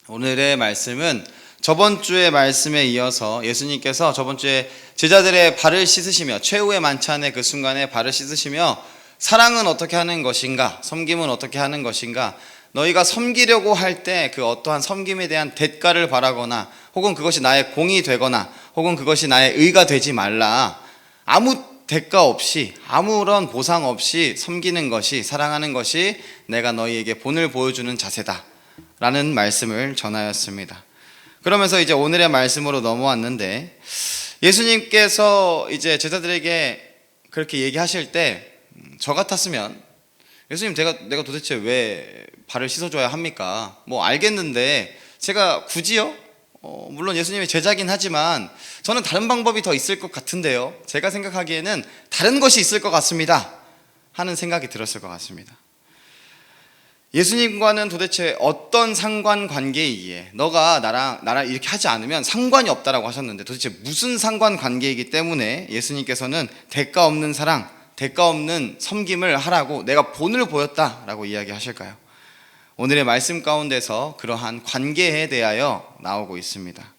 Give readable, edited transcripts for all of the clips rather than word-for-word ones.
오늘의 말씀은 저번 주의 말씀에 이어서 예수님께서 저번 주에 제자들의 발을 씻으시며 최후의 만찬의 그 순간에 발을 씻으시며 사랑은 어떻게 하는 것인가, 섬김은 어떻게 하는 것인가, 너희가 섬기려고 할 때 그 어떠한 섬김에 대한 대가를 바라거나 혹은 그것이 나의 공이 되거나 혹은 그것이 나의 의가 되지 말라. 아무 대가 없이 아무런 보상 없이 섬기는 것이, 사랑하는 것이 내가 너희에게 본을 보여주는 자세다 라는 말씀을 전하였습니다. 그러면서 이제 오늘의 말씀으로 넘어왔는데, 예수님께서 이제 제자들에게 그렇게 얘기하실 때 저 같았으면 예수님 내가 도대체 왜 발을 씻어줘야 합니까? 뭐 알겠는데 제가 굳이요? 물론 예수님의 제자긴 하지만 저는 다른 방법이 더 있을 것 같은데요, 제가 생각하기에는 다른 것이 있을 것 같습니다 하는 생각이 들었을 것 같습니다. 예수님과는 도대체 어떤 상관관계이기에, 너가 나랑 이렇게 하지 않으면 상관이 없다라고 하셨는데 도대체 무슨 상관관계이기 때문에 예수님께서는 대가 없는 사랑, 대가 없는 섬김을 하라고 내가 본을 보였다라고 이야기하실까요? 오늘의 말씀 가운데서 그러한 관계에 대하여 나오고 있습니다.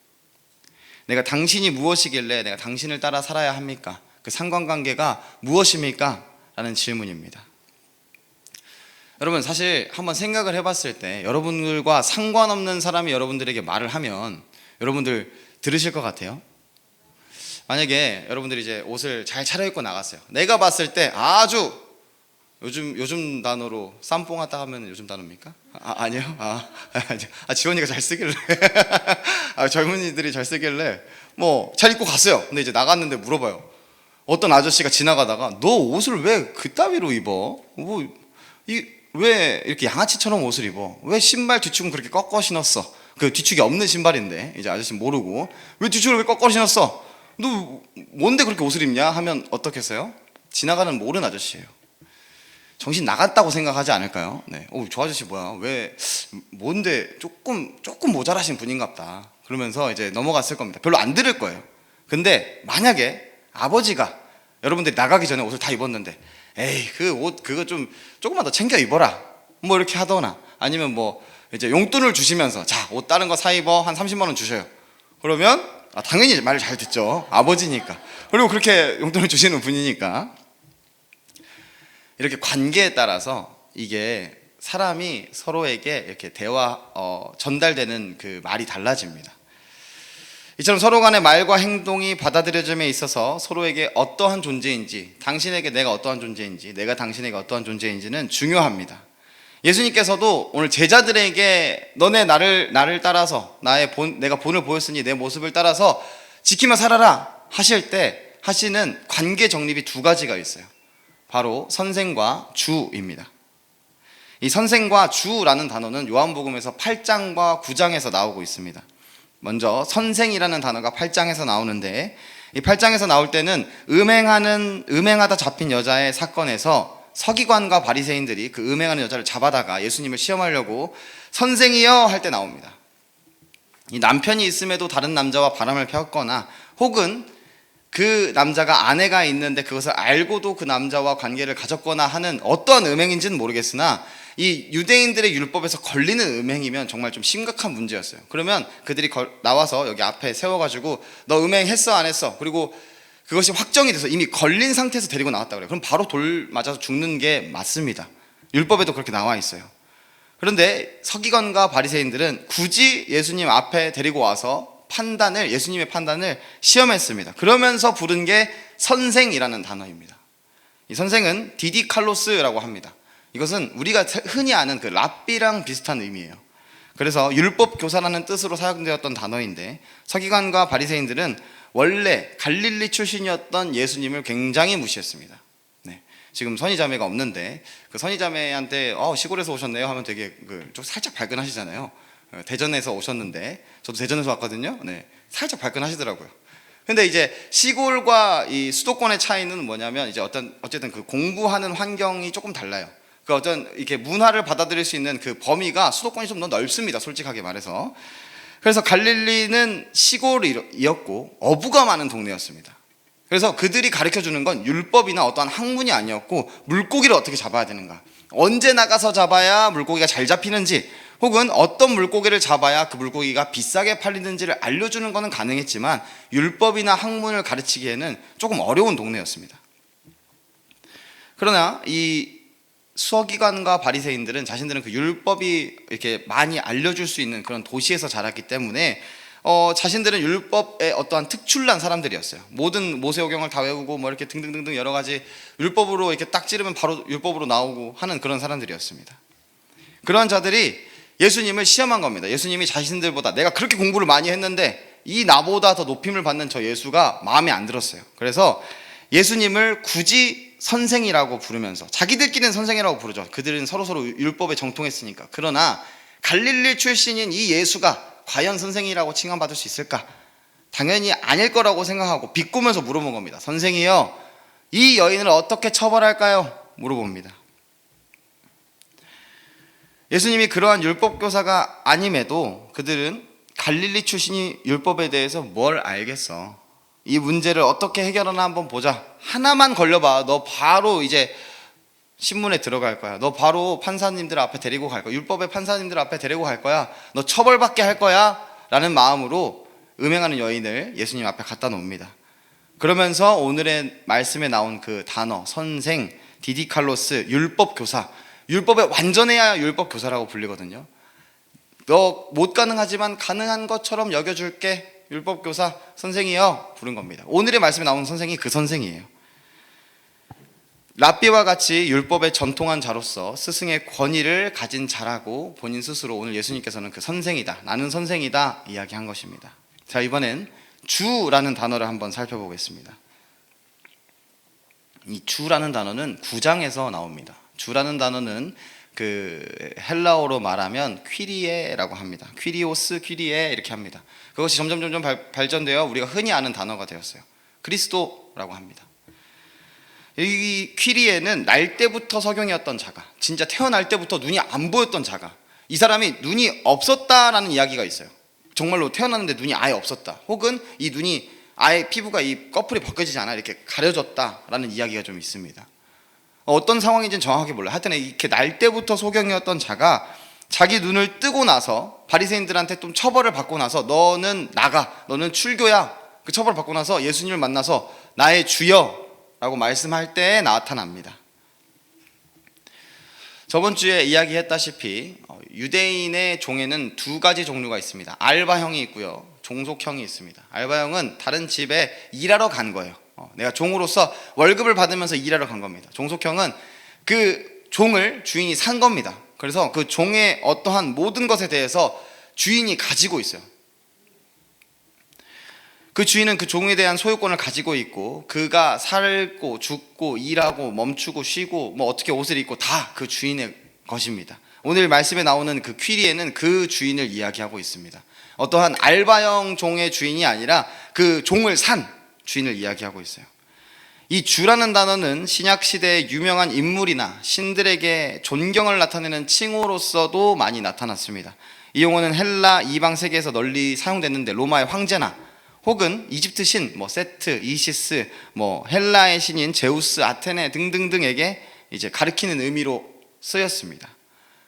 내가 당신이 무엇이길래 내가 당신을 따라 살아야 합니까? 그 상관관계가 무엇입니까? 라는 질문입니다. 여러분, 사실 한번 생각을 해봤을 때 여러분들과 상관없는 사람이 여러분들에게 말을 하면 여러분들 들으실 것 같아요? 만약에 여러분들이 이제 옷을 잘 차려입고 나갔어요. 내가 봤을 때 아주 요즘 단어로 쌈뽕하다 하면 요즘 단어입니까? 아니요? 지원이가 잘 쓰길래 젊은이들이 잘 쓰길래 뭐 잘 입고 갔어요. 근데 이제 나갔는데 물어봐요. 어떤 아저씨가 지나가다가 너 옷을 왜 그따위로 입어? 왜 이렇게 양아치처럼 옷을 입어? 왜 신발 뒤축은 그렇게 꺾어 신었어? 그 뒤축이 없는 신발인데 이제 아저씨 모르고 왜 뒤축을 왜 꺾어 신었어? 너 뭔데 그렇게 옷을 입냐? 하면 어떻겠어요? 지나가는 모르는 아저씨예요. 정신 나갔다고 생각하지 않을까요? 네. 저 아저씨 뭐야? 왜 뭔데 조금 모자라신 분인갑다. 그러면서 이제 넘어갔을 겁니다. 별로 안 들을 거예요. 근데 만약에 아버지가 여러분들이 나가기 전에 옷을 다 입었는데 에이 그 옷 그거 좀 조금만 더 챙겨 입어라 뭐 이렇게 하거나, 아니면 뭐 이제 용돈을 주시면서 자, 옷 다른 거 사 입어, 한 30만 원 주셔요. 그러면 당연히 말을 잘 듣죠. 아버지니까. 그리고 그렇게 용돈을 주시는 분이니까. 이렇게 관계에 따라서 이게 사람이 서로에게 이렇게 전달되는 그 말이 달라집니다. 이처럼 서로 간의 말과 행동이 받아들여짐에 있어서 서로에게 어떠한 존재인지, 당신에게 내가 어떠한 존재인지, 내가 당신에게 어떠한 존재인지는 중요합니다. 예수님께서도 오늘 제자들에게 너네 나를 따라서 내가 본을 보였으니 내 모습을 따라서 지키며 살아라 하실 때 하시는 관계 정립이 두 가지가 있어요. 바로 선생과 주입니다. 이 선생과 주라는 단어는 요한복음에서 8장과 9장에서 나오고 있습니다. 먼저 선생이라는 단어가 8장에서 나오는데, 이 8장에서 나올 때는 음행하다 잡힌 여자의 사건에서 서기관과 바리새인들이 그 음행하는 여자를 잡아다가 예수님을 시험하려고 선생이여 할 때 나옵니다. 이 남편이 있음에도 다른 남자와 바람을 폈거나, 혹은 그 남자가 아내가 있는데 그것을 알고도 그 남자와 관계를 가졌거나 하는 어떠한 음행인지는 모르겠으나 이 유대인들의 율법에서 걸리는 음행이면 정말 좀 심각한 문제였어요. 그러면 그들이 나와서 여기 앞에 세워가지고 너 음행했어 안 했어? 그리고 그것이 확정이 돼서 이미 걸린 상태에서 데리고 나왔다 그래요. 그럼 바로 돌 맞아서 죽는 게 맞습니다. 율법에도 그렇게 나와 있어요. 그런데 서기관과 바리새인들은 굳이 예수님 앞에 데리고 와서 예수님의 판단을 시험했습니다. 그러면서 부른 게 선생이라는 단어입니다. 이 선생은 디디칼로스라고 합니다. 이것은 우리가 흔히 아는 그 랍비랑 비슷한 의미예요. 그래서 율법 교사라는 뜻으로 사용되었던 단어인데, 서기관과 바리새인들은 원래 갈릴리 출신이었던 예수님을 굉장히 무시했습니다. 네. 지금 선지자매가 없는데 그 선지자매한테 시골에서 오셨네요 하면 되게 좀 살짝 발끈하시잖아요. 대전에서 오셨는데 저도 대전에서 왔거든요. 네. 살짝 발끈하시더라고요. 근데 이제 시골과 이 수도권의 차이는 뭐냐면 이제 어쨌든 그 공부하는 환경이 조금 달라요. 그 어떤 이렇게 문화를 받아들일 수 있는 그 범위가 수도권이 좀 더 넓습니다. 솔직하게 말해서. 그래서 갈릴리는 시골이었고 어부가 많은 동네였습니다. 그래서 그들이 가르쳐주는 건 율법이나 어떠한 학문이 아니었고 물고기를 어떻게 잡아야 되는가, 언제 나가서 잡아야 물고기가 잘 잡히는지, 혹은 어떤 물고기를 잡아야 그 물고기가 비싸게 팔리는지를 알려주는 것은 가능했지만 율법이나 학문을 가르치기에는 조금 어려운 동네였습니다. 그러나 이 서기관과 바리새인들은 자신들은 그 율법이 이렇게 많이 알려줄 수 있는 그런 도시에서 자랐기 때문에 자신들은 율법의 어떠한 특출난 사람들이었어요. 모든 모세오경을 다 외우고 뭐 이렇게 등등등등 여러 가지 율법으로 이렇게 딱 찌르면 바로 율법으로 나오고 하는 그런 사람들이었습니다. 그러한 자들이 예수님을 시험한 겁니다. 예수님이 자신들보다 내가 그렇게 공부를 많이 했는데 이 나보다 더 높임을 받는 저 예수가 마음에 안 들었어요. 그래서 예수님을 굳이 선생이라고 부르면서, 자기들끼리는 선생이라고 부르죠. 그들은 서로서로 율법에 정통했으니까. 그러나 갈릴리 출신인 이 예수가 과연 선생이라고 칭함받을 수 있을까? 당연히 아닐 거라고 생각하고 비꼬면서 물어본 겁니다. 선생이요, 이 여인을 어떻게 처벌할까요? 물어봅니다. 예수님이 그러한 율법교사가 아님에도 그들은 갈릴리 출신이 율법에 대해서 뭘 알겠어, 이 문제를 어떻게 해결하나 한번 보자, 하나만 걸려봐, 너 바로 이제 신문에 들어갈 거야, 너 바로 판사님들 앞에 데리고 갈 거야, 율법의 판사님들 앞에 데리고 갈 거야, 너 처벌받게 할 거야 라는 마음으로 음행하는 여인을 예수님 앞에 갖다 놓습니다. 그러면서 오늘의 말씀에 나온 그 단어 선생, 디디칼로스, 율법교사, 율법에 완전해야 율법교사라고 불리거든요. 너 못 가능하지만 가능한 것처럼 여겨줄게, 율법교사 선생이여 부른 겁니다. 오늘의 말씀에 나오는 선생이 그 선생이에요. 랍비와 같이 율법에 전통한 자로서 스승의 권위를 가진 자라고 본인 스스로 오늘 예수님께서는 그 선생이다, 나는 선생이다 이야기한 것입니다. 자, 이번엔 주라는 단어를 한번 살펴보겠습니다. 이 주라는 단어는 9장에서 나옵니다. 주라는 단어는 그 헬라어로 말하면 퀴리에라고 합니다. 퀴리오스, 퀴리에 이렇게 합니다. 그것이 점점 발전되어 우리가 흔히 아는 단어가 되었어요. 그리스도라고 합니다. 이 퀴리에는 날 때부터 석영이었던 자가, 진짜 태어날 때부터 눈이 안 보였던 자가, 이 사람이 눈이 없었다라는 이야기가 있어요. 정말로 태어났는데 눈이 아예 없었다, 혹은 이 눈이 아예 피부가 이 꺼풀이 벗겨지지 않아 이렇게 가려졌다라는 이야기가 좀 있습니다. 어떤 상황인지는 정확하게 몰라요. 하여튼 이렇게 날 때부터 소경이었던 자가 자기 눈을 뜨고 나서 바리새인들한테 좀 처벌을 받고 나서 너는 나가, 너는 출교야, 그 처벌을 받고 나서 예수님을 만나서 나의 주여라고 말씀할 때 나타납니다. 저번 주에 이야기했다시피 유대인의 종에는 두 가지 종류가 있습니다. 알바형이 있고요, 종속형이 있습니다. 알바형은 다른 집에 일하러 간 거예요. 내가 종으로서 월급을 받으면서 일하러 간 겁니다. 종속형은 그 종을 주인이 산 겁니다. 그래서 그 종의 어떠한 모든 것에 대해서 주인이 가지고 있어요. 그 주인은 그 종에 대한 소유권을 가지고 있고, 그가 살고 죽고 일하고 멈추고 쉬고 뭐 어떻게 옷을 입고 다 그 주인의 것입니다. 오늘 말씀에 나오는 그 퀴리에는 그 주인을 이야기하고 있습니다. 어떠한 알바형 종의 주인이 아니라 그 종을 산 주인을 이야기하고 있어요. 이 주라는 단어는 신약시대의 유명한 인물이나 신들에게 존경을 나타내는 칭호로서도 많이 나타났습니다. 이 용어는 헬라 이방 세계에서 널리 사용됐는데 로마의 황제나 혹은 이집트 신, 세트, 이시스, 헬라의 신인 제우스, 아테네 등등등에게 이제 가리키는 의미로 쓰였습니다.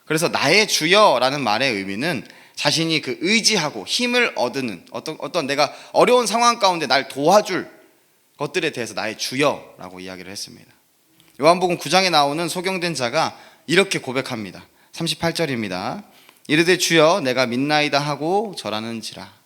그래서 나의 주여라는 말의 의미는 자신이 그 의지하고 힘을 얻는 어떤 내가 어려운 상황 가운데 날 도와줄 것들에 대해서 나의 주여라고 이야기를 했습니다. 요한복음 9장에 나오는 소경된 자가 이렇게 고백합니다. 38절입니다. 이르되 주여 내가 믿나이다 하고 절하는지라.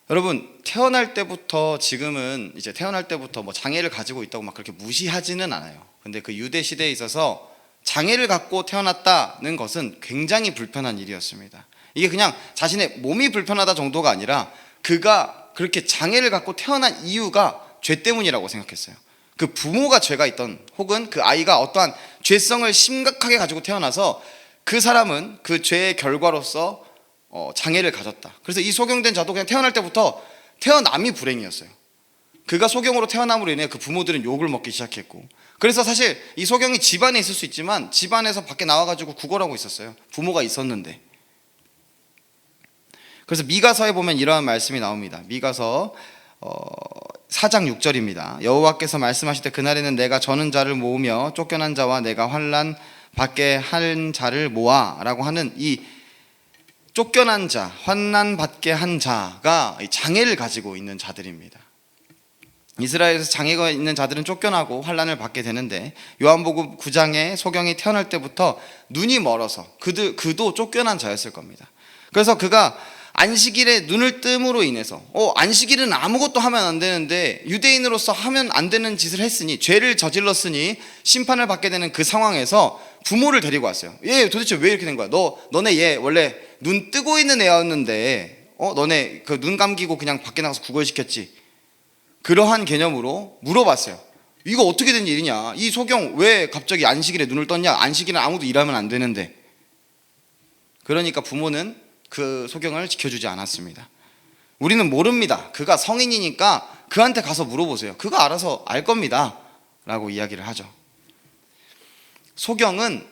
여러분, 태어날 때부터 지금은 이제 태어날 때부터 장애를 가지고 있다고 막 그렇게 무시하지는 않아요. 근데 그 유대 시대에 있어서 장애를 갖고 태어났다는 것은 굉장히 불편한 일이었습니다. 이게 그냥 자신의 몸이 불편하다 정도가 아니라 그가 그렇게 장애를 갖고 태어난 이유가 죄 때문이라고 생각했어요. 그 부모가 죄가 있던, 혹은 그 아이가 어떠한 죄성을 심각하게 가지고 태어나서 그 사람은 그 죄의 결과로서 장애를 가졌다. 그래서 이 소경된 자도 그냥 태어날 때부터 태어남이 불행이었어요. 그가 소경으로 태어남으로 인해 그 부모들은 욕을 먹기 시작했고, 그래서 사실 이 소경이 집안에 있을 수 있지만 집안에서 밖에 나와가지고 구걸하고 있었어요. 부모가 있었는데. 그래서 미가서에 보면 이러한 말씀이 나옵니다. 미가서 4장 6절입니다. 여호와께서 말씀하실 때 그날에는 내가 저는 자를 모으며 쫓겨난 자와 내가 환난 받게 한 자를 모아라고 하는 이 쫓겨난 자, 환난 받게 한 자가 장애를 가지고 있는 자들입니다. 이스라엘에서 장애가 있는 자들은 쫓겨나고 환난을 받게 되는데, 요한복음 9장에 소경이 태어날 때부터 눈이 멀어서 그도 쫓겨난 자였을 겁니다. 그래서 그가 안식일에 눈을 뜸으로 인해서 안식일은 아무것도 하면 안 되는데 유대인으로서 하면 안 되는 짓을 했으니, 죄를 저질렀으니 심판을 받게 되는 그 상황에서 부모를 데리고 왔어요. 얘 도대체 왜 이렇게 된 거야? 너네 얘 원래 눈 뜨고 있는 애였는데 너네 그 눈 감기고 그냥 밖에 나가서 구걸시켰지? 그러한 개념으로 물어봤어요. 이거 어떻게 된 일이냐? 이 소경 왜 갑자기 안식일에 눈을 떴냐? 안식일은 아무도 일하면 안 되는데. 그러니까 부모는 그 소경을 지켜주지 않았습니다. 우리는 모릅니다. 그가 성인이니까 그한테 가서 물어보세요. 그가 알아서 알 겁니다 라고 이야기를 하죠. 소경은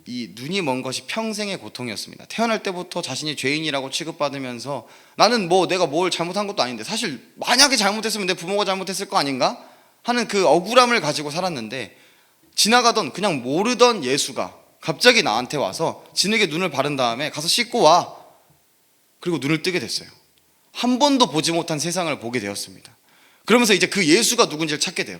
이 눈이 먼 것이 평생의 고통이었습니다. 태어날 때부터 자신이 죄인이라고 취급받으면서 나는 내가 뭘 잘못한 것도 아닌데, 사실 만약에 잘못했으면 내 부모가 잘못했을 거 아닌가 하는 그 억울함을 가지고 살았는데, 지나가던 그냥 모르던 예수가 갑자기 나한테 와서 진흙에 눈을 바른 다음에 가서 씻고 와, 그리고 눈을 뜨게 됐어요. 한 번도 보지 못한 세상을 보게 되었습니다. 그러면서 이제 그 예수가 누군지를 찾게 돼요.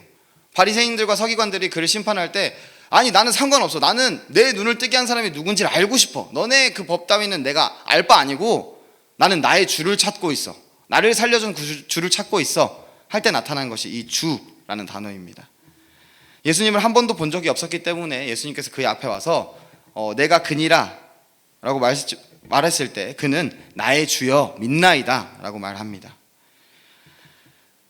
바리새인들과 서기관들이 그를 심판할 때, 아니 나는 상관없어, 나는 내 눈을 뜨게 한 사람이 누군지를 알고 싶어, 너네 그 법 따위는 내가 알 바 아니고 나는 나의 주를 찾고 있어, 나를 살려준 그 주를 찾고 있어 할 때 나타난 것이 이 주라는 단어입니다. 예수님을 한 번도 본 적이 없었기 때문에 예수님께서 그의 앞에 와서 내가 그니라 라고 말했을 때 그는 나의 주여 믿나이다 라고 말합니다.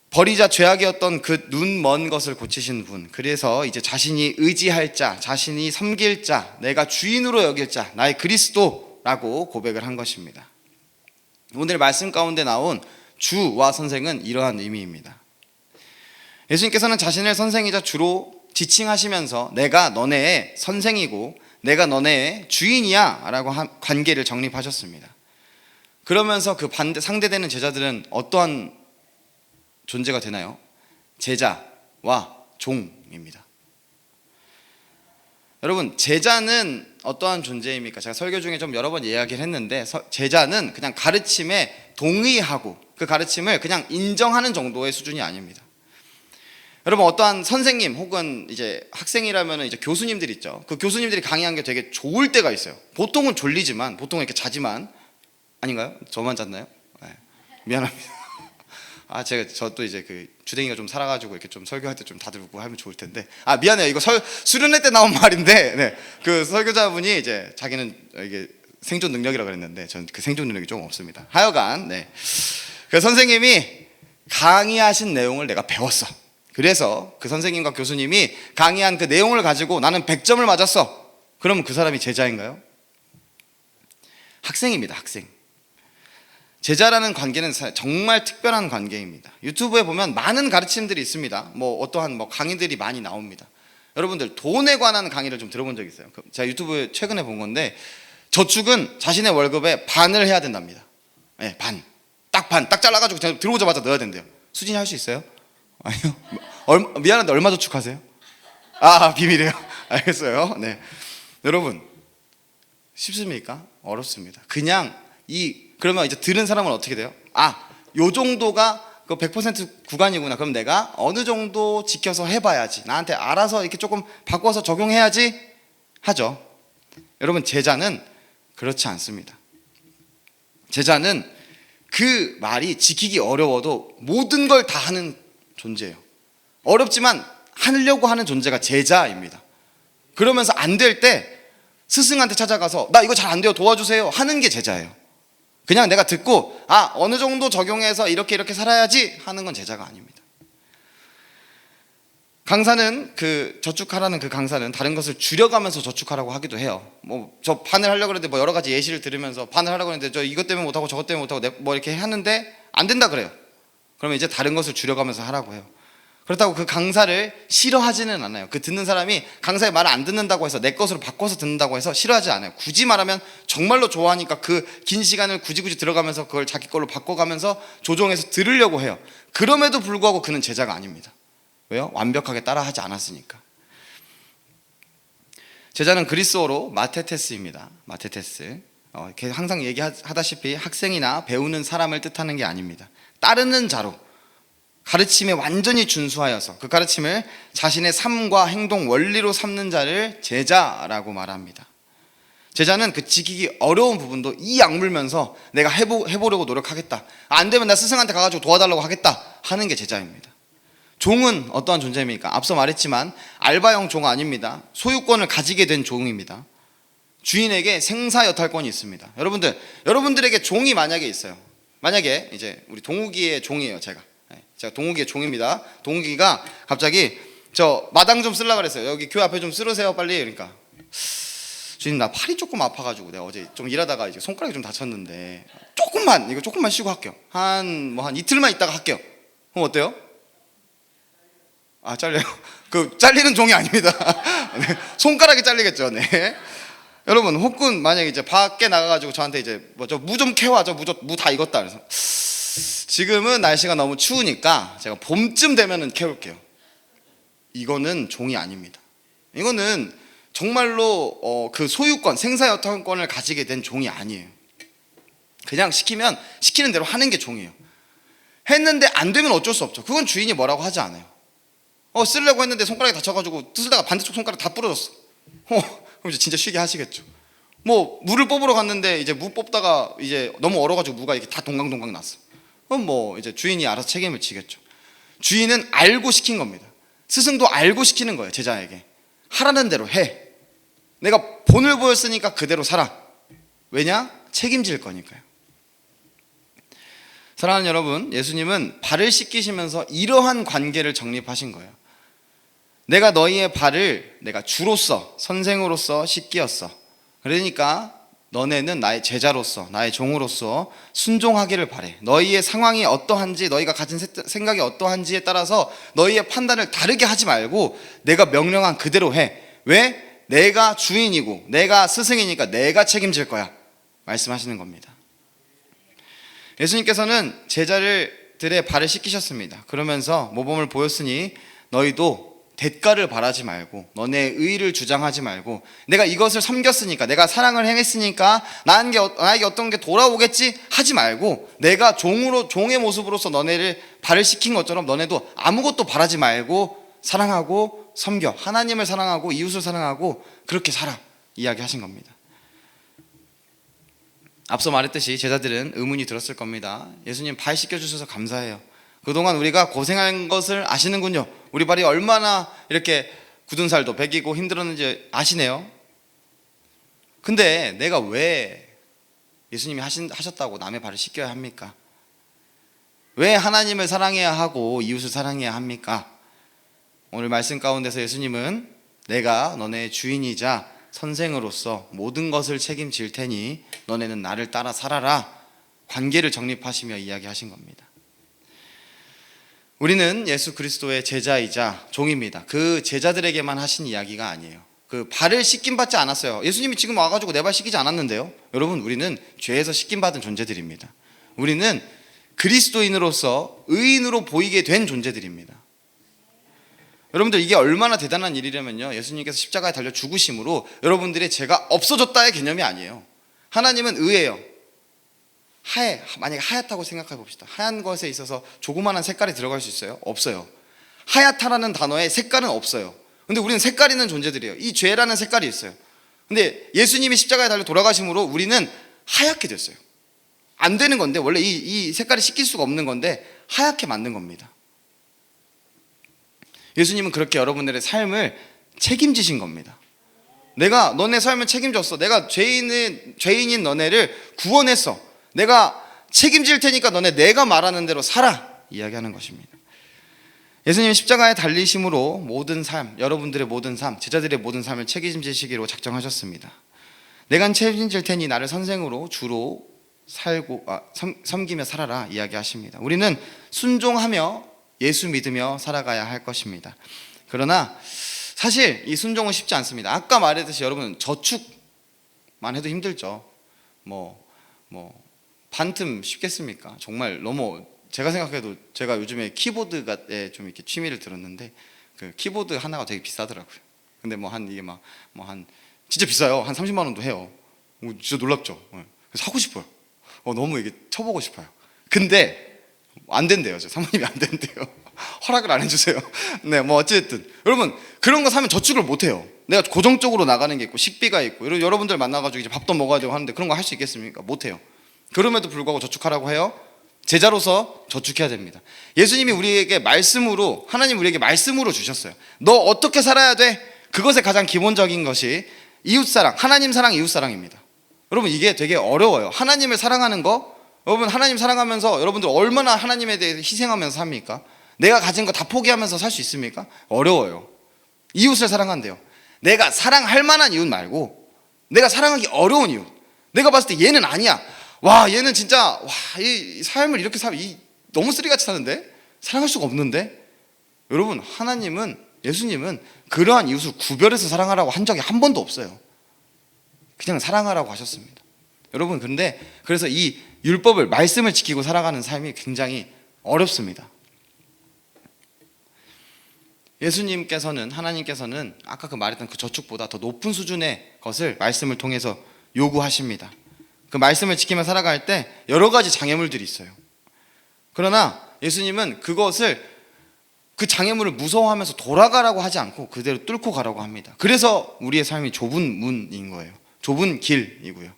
버리자 죄악이었던 그 눈 먼 것을 고치신 분, 그래서 이제 자신이 의지할 자, 자신이 섬길 자, 내가 주인으로 여길 자, 나의 그리스도라고 고백을 한 것입니다. 오늘 말씀 가운데 나온 주와 선생은 이러한 의미입니다. 예수님께서는 자신을 선생이자 주로 지칭하시면서 내가 너네의 선생이고 내가 너네의 주인이야 라고 관계를 정립하셨습니다. 그러면서 그 상대되는 제자들은 어떠한 존재가 되나요? 제자와 종입니다. 여러분, 제자는 어떠한 존재입니까? 제가 설교 중에 좀 여러 번 이야기를 했는데, 제자는 그냥 가르침에 동의하고 그 가르침을 그냥 인정하는 정도의 수준이 아닙니다. 여러분, 어떠한 선생님 혹은 이제 학생이라면 이제 교수님들 있죠. 그 교수님들이 강의한 게 되게 좋을 때가 있어요. 보통은 졸리지만, 보통은 이렇게 자지만, 아닌가요? 저만 잤나요? 네. 미안합니다. 저 또 이제 그 주댕이가 좀 살아가지고 이렇게 좀 설교할 때 좀 다들 웃고 하면 좋을 텐데, 미안해요. 이거 수련회 때 나온 말인데, 네. 그 설교자분이 이제 자기는 이게 생존 능력이라고 그랬는데, 전 그 생존 능력이 좀 없습니다. 하여간, 네. 그 선생님이 강의하신 내용을 내가 배웠어. 그래서 그 선생님과 교수님이 강의한 그 내용을 가지고 나는 100점을 맞았어. 그러면 그 사람이 제자인가요? 학생입니다. 학생. 제자라는 관계는 정말 특별한 관계입니다. 유튜브에 보면 많은 가르침들이 있습니다. 어떠한 강의들이 많이 나옵니다. 여러분들 돈에 관한 강의를 좀 들어본 적 있어요? 제가 유튜브에 최근에 본 건데, 저축은 자신의 월급의 반을 해야 된답니다. 네, 반. 딱 잘라가지고 들어오자마자 넣어야 된대요. 수진이 할 수 있어요? 아니요. 미안한데 얼마 저축하세요? 비밀이에요. 알겠어요. 네. 여러분, 쉽습니까? 어렵습니다. 그러면 이제 들은 사람은 어떻게 돼요? 요 정도가 그 100% 구간이구나. 그럼 내가 어느 정도 지켜서 해봐야지, 나한테 알아서 이렇게 조금 바꿔서 적용해야지 하죠. 여러분, 제자는 그렇지 않습니다. 제자는 그 말이 지키기 어려워도 모든 걸 다 하는 존재예요. 어렵지만 하려고 하는 존재가 제자입니다. 그러면서 안 될 때 스승한테 찾아가서 나 이거 잘 안 돼요, 도와주세요 하는 게 제자예요. 그냥 내가 듣고 어느 정도 적용해서 이렇게 살아야지 하는 건 제자가 아닙니다. 강사는 저축하라는 그 강사는 다른 것을 줄여가면서 저축하라고 하기도 해요. 저 반을 하려고 그랬는데 여러 가지 예시를 들으면서 반을 하려고 했는데 저 이것 때문에 못하고 저것 때문에 못하고 이렇게 하는데 안 된다 그래요. 그러면 이제 다른 것을 줄여가면서 하라고 해요. 그렇다고 그 강사를 싫어하지는 않아요. 그 듣는 사람이 강사의 말을 안 듣는다고 해서 내 것으로 바꿔서 듣는다고 해서 싫어하지 않아요. 굳이 말하면 정말로 좋아하니까 그 긴 시간을 굳이 들어가면서 그걸 자기 걸로 바꿔가면서 조정해서 들으려고 해요. 그럼에도 불구하고 그는 제자가 아닙니다. 왜요? 완벽하게 따라하지 않았으니까. 제자는 그리스어로 마테테스입니다. 마테테스. 항상 얘기하다시피 학생이나 배우는 사람을 뜻하는 게 아닙니다. 따르는 자로 가르침에 완전히 준수하여서 그 가르침을 자신의 삶과 행동 원리로 삼는 자를 제자라고 말합니다. 제자는 그 지키기 어려운 부분도 이 악물면서 내가 해보려고 노력하겠다, 안 되면 나 스승한테 가가지고 도와달라고 하겠다 하는 게 제자입니다. 종은 어떠한 존재입니까? 앞서 말했지만 알바형 종 아닙니다. 소유권을 가지게 된 종입니다. 주인에게 생사여탈권이 있습니다. 여러분들에게 종이 만약에 있어요. 만약에 이제 우리 동욱이의 종이에요. 제가 동욱이의 종입니다. 동욱이가 갑자기 저 마당 좀 쓰려고 그랬어요. 여기 교회 앞에 좀 쓸으세요 빨리. 그러니까 주님, 나 팔이 조금 아파가지고 내가 어제 좀 일하다가 이제 손가락이 좀 다쳤는데 조금만 쉬고 할게요. 한 이틀만 있다가 할게요. 그럼 어때요? 잘려요? 그 잘리는 종이 아닙니다. 네, 손가락이 잘리겠죠. 네. 여러분, 혹은 만약에 이제 밖에 나가가지고 저한테 이제 저 무 좀 캐와, 저 무 다 익었다. 그래서 지금은 날씨가 너무 추우니까 제가 봄쯤 되면은 캐올게요. 이거는 종이 아닙니다. 이거는 정말로 그 소유권, 생사여탈권을 가지게 된 종이 아니에요. 그냥 시키면 시키는 대로 하는 게 종이에요. 했는데 안 되면 어쩔 수 없죠. 그건 주인이 뭐라고 하지 않아요. 쓰려고 했는데 손가락이 다쳐가지고 쓰다가 반대쪽 손가락 다 부러졌어. 그럼 이제 진짜 쉬게 하시겠죠. 뭐 물을 뽑으러 갔는데 이제 무 뽑다가 이제 너무 얼어가지고 무가 이렇게 다 동강동강 났어. 그럼 뭐 이제 주인이 알아서 책임을 지겠죠. 주인은 알고 시킨 겁니다. 스승도 알고 시키는 거예요. 제자에게 하라는 대로 해. 내가 본을 보였으니까 그대로 살아. 왜냐? 책임질 거니까요. 사랑하는 여러분, 예수님은 발을 씻기시면서 이러한 관계를 정립하신 거예요. 내가 너희의 발을 내가 주로서, 선생으로서 씻기었어. 그러니까 너네는 나의 제자로서, 나의 종으로서 순종하기를 바래. 너희의 상황이 어떠한지, 너희가 가진 생각이 어떠한지에 따라서 너희의 판단을 다르게 하지 말고 내가 명령한 그대로 해. 왜? 내가 주인이고 내가 스승이니까 내가 책임질 거야 말씀하시는 겁니다. 예수님께서는 제자들의 발을 씻기셨습니다. 그러면서 모범을 보였으니 너희도 대가를 바라지 말고 너네의 의의를 주장하지 말고 내가 이것을 섬겼으니까, 내가 사랑을 행했으니까 나에게 어떤 게 돌아오겠지 하지 말고, 내가 종의 모습으로서 너네를 발을 씻긴 것처럼 너네도 아무것도 바라지 말고 사랑하고 섬겨, 하나님을 사랑하고 이웃을 사랑하고 그렇게 살아 이야기하신 겁니다. 앞서 말했듯이 제자들은 의문이 들었을 겁니다. 예수님 발 씻겨주셔서 감사해요. 그동안 우리가 고생한 것을 아시는군요. 우리 발이 얼마나 이렇게 굳은 살도 배기고 힘들었는지 아시네요. 근데 내가 왜 예수님이 하셨다고 남의 발을 씻겨야 합니까? 왜 하나님을 사랑해야 하고 이웃을 사랑해야 합니까? 오늘 말씀 가운데서 예수님은 내가 너네의 주인이자 선생으로서 모든 것을 책임질 테니 너네는 나를 따라 살아라, 관계를 정립하시며 이야기하신 겁니다. 우리는 예수 그리스도의 제자이자 종입니다. 그 제자들에게만 하신 이야기가 아니에요. 그 발을 씻김 받지 않았어요. 예수님이 지금 와가지고 내 발 씻기지 않았는데요. 여러분, 우리는 죄에서 씻김 받은 존재들입니다. 우리는 그리스도인으로서 의인으로 보이게 된 존재들입니다. 여러분들, 이게 얼마나 대단한 일이냐면요, 예수님께서 십자가에 달려 죽으심으로 여러분들의 죄가 없어졌다의 개념이 아니에요. 하나님은 의예요. 만약에 하얗다고 생각해 봅시다. 하얀 것에 있어서 조그마한 색깔이 들어갈 수 있어요? 없어요. 하얗다라는 단어에 색깔은 없어요. 근데 우리는 색깔 있는 존재들이에요. 이 죄라는 색깔이 있어요. 근데 예수님이 십자가에 달려 돌아가심으로 우리는 하얗게 됐어요. 안 되는 건데, 원래 이 색깔이 씻길 수가 없는 건데 하얗게 만든 겁니다. 예수님은 그렇게 여러분들의 삶을 책임지신 겁니다. 내가 너네 삶을 책임졌어. 내가 죄인인 너네를 구원했어. 내가 책임질 테니까 너네 내가 말하는 대로 살아 이야기하는 것입니다. 예수님 십자가에 달리심으로 모든 삶, 여러분들의 모든 삶, 제자들의 모든 삶을 책임지시기로 작정하셨습니다. 내가 책임질 테니 나를 선생으로 주로 섬기며 살아라 이야기하십니다. 우리는 순종하며 예수 믿으며 살아가야 할 것입니다. 그러나 사실 이 순종은 쉽지 않습니다. 아까 말했듯이 여러분, 저축만 해도 힘들죠. 반틈 쉽겠습니까? 정말 너무, 제가 생각해도 제가 요즘에 키보드에 좀 이렇게 취미를 들었는데 그 키보드 하나가 되게 비싸더라고요. 근데 이게 한 진짜 비싸요. 한 30만 원도 해요. 진짜 놀랍죠. 그래서 사고 싶어요. 너무 이게 쳐보고 싶어요. 근데 안 된대요. 사모님이 안 된대요. 허락을 안 해주세요. 네, 뭐 어쨌든 여러분 그런 거 사면 저축을 못 해요. 내가 고정적으로 나가는 게 있고 식비가 있고 여러분들 만나가지고 이제 밥도 먹어야 되고 하는데 그런 거 할 수 있겠습니까? 못 해요. 그럼에도 불구하고 저축하라고 해요. 제자로서 저축해야 됩니다. 예수님이 우리에게 말씀으로, 하나님 우리에게 말씀으로 주셨어요. 너 어떻게 살아야 돼? 그것의 가장 기본적인 것이 이웃사랑, 하나님 사랑, 이웃사랑입니다. 여러분 이게 되게 어려워요. 하나님을 사랑하는 거, 여러분 하나님 사랑하면서 여러분들 얼마나 하나님에 대해 희생하면서 삽니까? 내가 가진 거 다 포기하면서 살 수 있습니까? 어려워요. 이웃을 사랑한대요. 내가 사랑할 만한 이웃 말고 내가 사랑하기 어려운 이웃, 내가 봤을 때 얘는 아니야, 와 얘는 진짜 이 삶을 이렇게 살면 너무 쓰리같이 사는데 사랑할 수가 없는데, 여러분 하나님은, 예수님은 그러한 이웃을 구별해서 사랑하라고 한 적이 한 번도 없어요. 그냥 사랑하라고 하셨습니다. 여러분 근데 그래서 이 율법을, 말씀을 지키고 살아가는 삶이 굉장히 어렵습니다. 예수님께서는, 하나님께서는 아까 말했던 그 저축보다 더 높은 수준의 것을 말씀을 통해서 요구하십니다. 그 말씀을 지키며 살아갈 때 여러 가지 장애물들이 있어요. 그러나 예수님은 그것을, 그 장애물을 무서워하면서 돌아가라고 하지 않고 그대로 뚫고 가라고 합니다. 그래서 우리의 삶이 좁은 문인 거예요. 좁은 길이고요.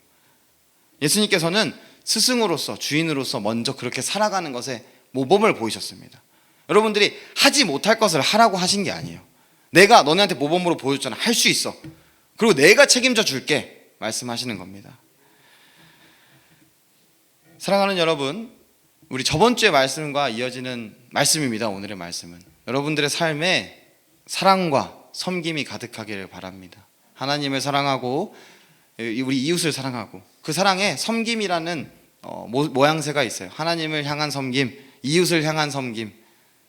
예수님께서는 스승으로서, 주인으로서 먼저 그렇게 살아가는 것에 모범을 보이셨습니다. 여러분들이 하지 못할 것을 하라고 하신 게 아니에요. 내가 너네한테 모범으로 보여줬잖아, 할 수 있어, 그리고 내가 책임져 줄게 말씀하시는 겁니다. 사랑하는 여러분, 우리 저번 주의 말씀과 이어지는 말씀입니다. 오늘의 말씀은 여러분들의 삶에 사랑과 섬김이 가득하기를 바랍니다. 하나님을 사랑하고 우리 이웃을 사랑하고, 그 사랑에 섬김이라는 모양새가 있어요. 하나님을 향한 섬김, 이웃을 향한 섬김.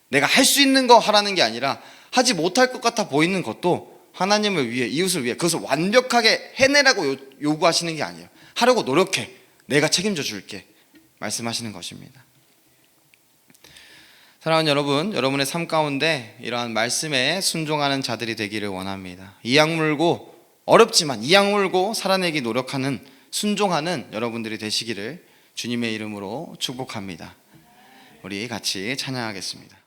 내가 할 수 있는 거 하라는 게 아니라 하지 못할 것 같아 보이는 것도 하나님을 위해, 이웃을 위해 그것을 완벽하게 해내라고 요구하시는 게 아니에요. 하려고 노력해, 내가 책임져 줄게 말씀하시는 것입니다. 사랑하는 여러분, 여러분의 삶 가운데 이러한 말씀에 순종하는 자들이 되기를 원합니다. 이악 물고, 어렵지만 이악 물고 살아내기 노력하는, 순종하는 여러분들이 되시기를 주님의 이름으로 축복합니다. 우리 같이 찬양하겠습니다.